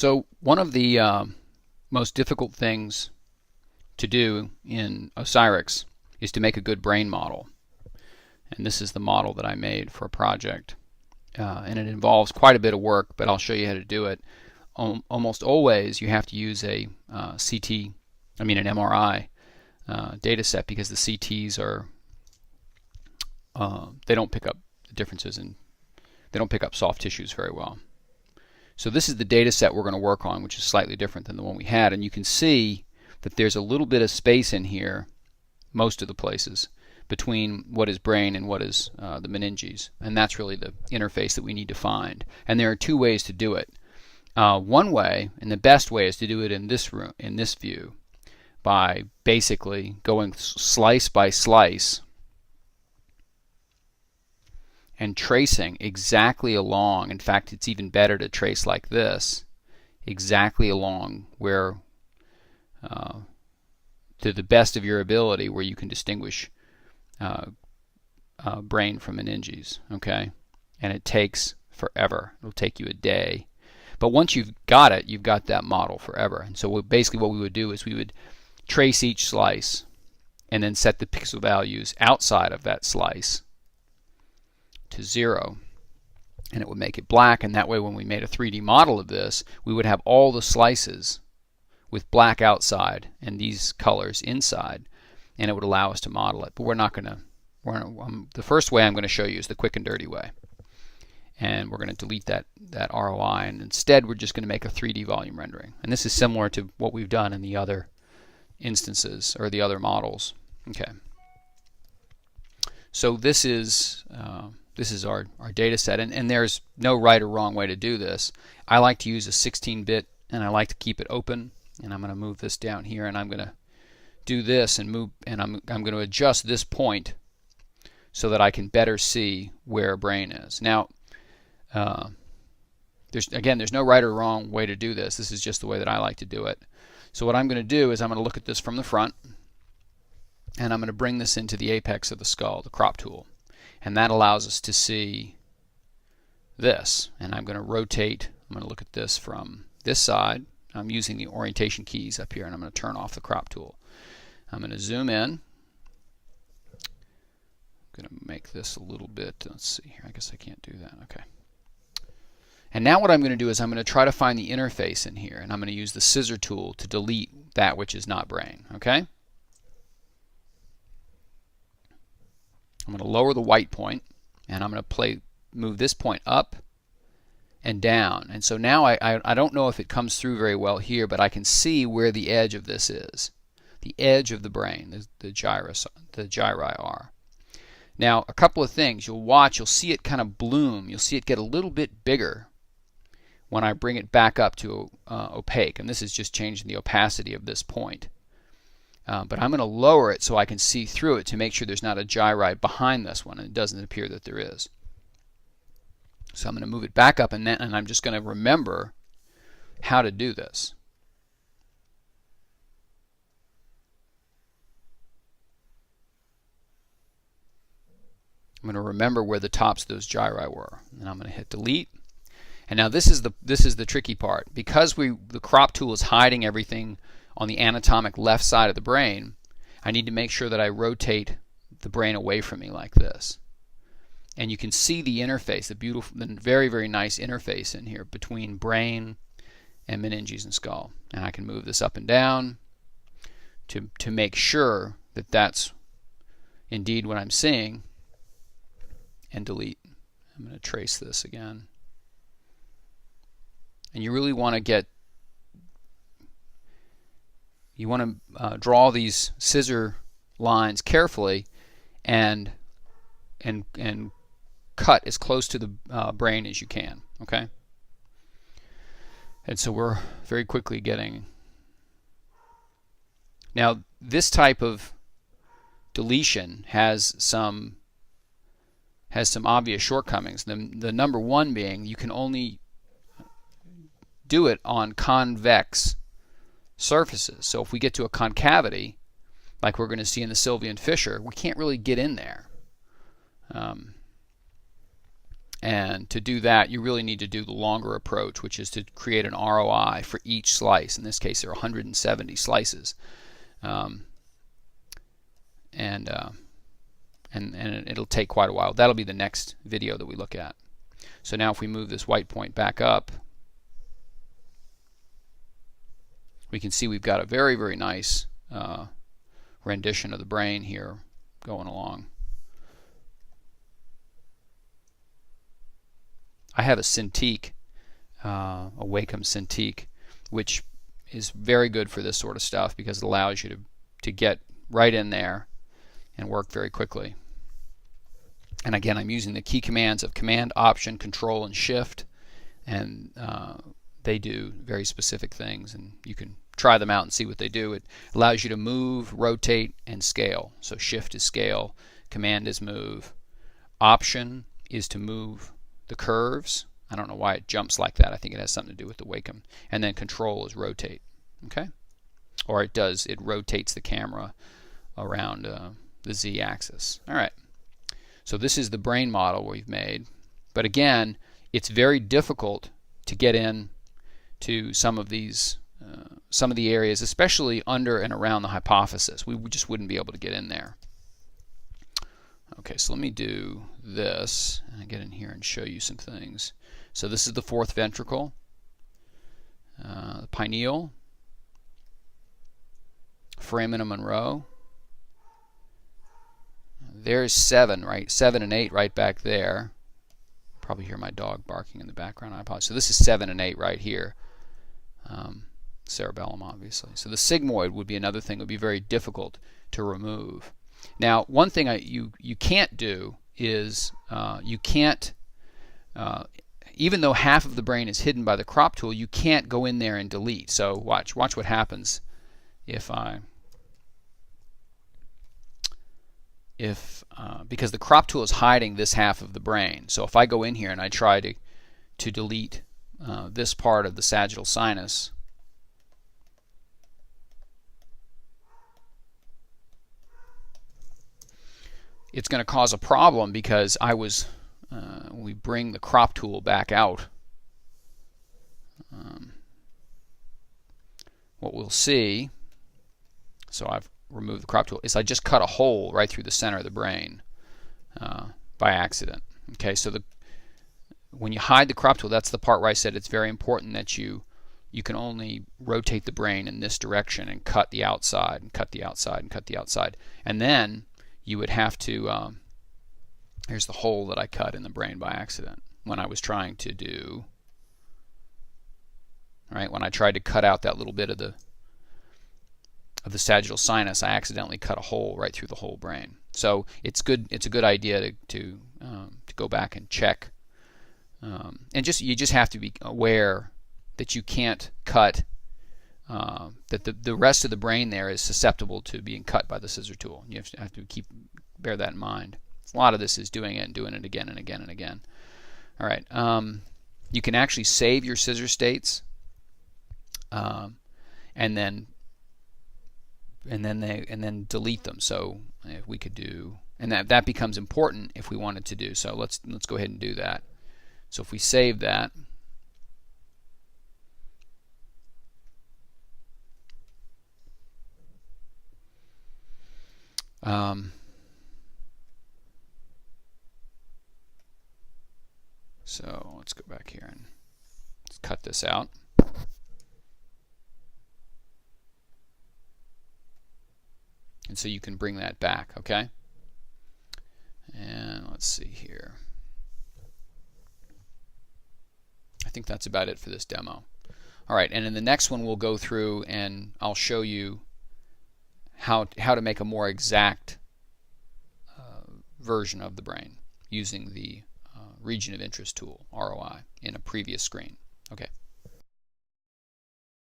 So one of the most difficult things to do in Osirix is to make a good brain model. And this is the model that I made for a project. And it involves quite a bit of work, but I'll show you how to do it. Almost always you have to use a an MRI data set, because the CTs are they don't pick up the differences, and they don't pick up soft tissues very well. So this is the data set we're going to work on, which is slightly different than the one we had, and you can see that there's a little bit of space in here, most of the places, between what is brain and what is the meninges, and that's really the interface that we need to find. And there are two ways to do it. One way, and the best way, is to do it in this view, by basically going slice by slice and tracing exactly along. In fact, it's even better to trace like this, exactly along where, to the best of your ability, where you can distinguish brain from meninges. Okay, and it takes forever. It'll take you a day, but once you've got it, you've got that model forever. And so basically what we would do is we would trace each slice and then set the pixel values outside of that slice to 0, and it would make it black. And that way, when we made a 3D model of this, we would have all the slices with black outside and these colors inside, and it would allow us to model it. But we're not going to. The first way I'm going to show you is the quick and dirty way, and we're going to delete that ROI, and instead we're just going to make a 3D volume rendering. And this is similar to what we've done in the other instances, or the other models. Okay. So this is our data set, and there's no right or wrong way to do this. I like to use a 16-bit, and I like to keep it open. And I'm going to move this down here, and I'm going to do this and move, and I'm going to adjust this point so that I can better see where brain is. Now, there's no right or wrong way to do this. This is just the way that I like to do it. So what I'm going to do is I'm going to look at this from the front, and I'm going to bring this into the apex of the skull, the crop tool. And that allows us to see this. And I'm going to rotate. I'm going to look at this from this side. I'm using the orientation keys up here, and I'm going to turn off the crop tool. I'm going to zoom in. I'm going to make this a little bit, let's see here, I guess I can't do that. Okay. And now what I'm going to do is I'm going to try to find the interface in here, and I'm going to use the scissor tool to delete that which is not brain. Okay? I'm going to lower the white point, and I'm going to move this point up and down. And so now I don't know if it comes through very well here, but I can see where the edge of this is. The edge of the brain, the gyri are. Now, a couple of things. You'll see it kind of bloom. You'll see it get a little bit bigger when I bring it back up to opaque. And this is just changing the opacity of this point. But I'm going to lower it so I can see through it to make sure there's not a gyri behind this one, and it doesn't appear that there is. So I'm going to move it back up, and I'm just going to remember how to do this. I'm going to remember where the tops of those gyri were, and I'm going to hit delete. And now this is the tricky part. Because the crop tool is hiding everything on the anatomic left side of the brain, I need to make sure that I rotate the brain away from me like this. And you can see the interface, the very, very nice interface in here between brain and meninges and skull. And I can move this up and down to make sure that that's indeed what I'm seeing, and delete. I'm going to trace this again. And you really want to draw these scissor lines carefully and cut as close to the brain as you can. Okay? And so we're very quickly getting. Now, this type of deletion has some obvious shortcomings. The number one being you can only do it on convex surfaces. So if we get to a concavity, like we're going to see in the Sylvian fissure, we can't really get in there. And to do that, you really need to do the longer approach, which is to create an ROI for each slice. In this case, there are 170 slices. And it'll take quite a while. That'll be the next video that we look at. So now if we move this white point back up, we can see we've got a very, very nice rendition of the brain here going along. I have a Cintiq, a Wacom Cintiq, which is very good for this sort of stuff because it allows you to get right in there and work very quickly. And again, I'm using the key commands of Command, Option, Control, and Shift, and they do very specific things, and you can try them out and see what they do. It allows you to move, rotate, and scale. So Shift is scale, Command is move, Option is to move the curves. I don't know why it jumps like that. I think it has something to do with the Wacom. And then Control is rotate. Okay? Or it rotates the camera around the Z-axis. All right. So this is the brain model we've made. But again, it's very difficult to get in to some of these, some of the areas, especially under and around the hypophysis. We just wouldn't be able to get in there. Okay, so let me do this and get in here and show you some things. So this is the fourth ventricle, the pineal, foramina Monroe. There's 7, right? 7 and 8 right back there. Probably hear my dog barking in the background. I apologize. So this is 7 and 8 right here. Cerebellum, obviously. So the sigmoid would be another thing that would be very difficult to remove. Now, one thing you can't do is you can't, even though half of the brain is hidden by the crop tool, you can't go in there and delete. So watch what happens if because the crop tool is hiding this half of the brain. So if I go in here and I try to delete this part of the sagittal sinus, it's going to cause a problem because when we bring the crop tool back out, what we'll see, so I've removed the crop tool, is I just cut a hole right through the center of the brain by accident. Okay, so when you hide the crop tool, that's the part where I said it's very important that you can only rotate the brain in this direction and cut the outside and cut the outside and cut the outside. And then you would have to, here's the hole that I cut in the brain by accident when I was trying to do, right, when I tried to cut out that little bit of the sagittal sinus, I accidentally cut a hole right through the whole brain. So it's a good idea to go back and check, and you just have to be aware that you can't cut, that the rest of the brain there is susceptible to being cut by the scissor tool. You have to bear that in mind. A lot of this is doing it and doing it again and again and again. All right, you can actually save your scissor states, and then delete them. So if we could do, and that becomes important if we wanted to do. So let's go ahead and do that. So if we save that, so let's go back here and let's cut this out. And so you can bring that back, okay? And let's see here. I think that's about it for this demo. All right, and in the next one we'll go through and I'll show you how to make a more exact version of the brain using the region of interest tool, ROI, in a previous screen. Okay.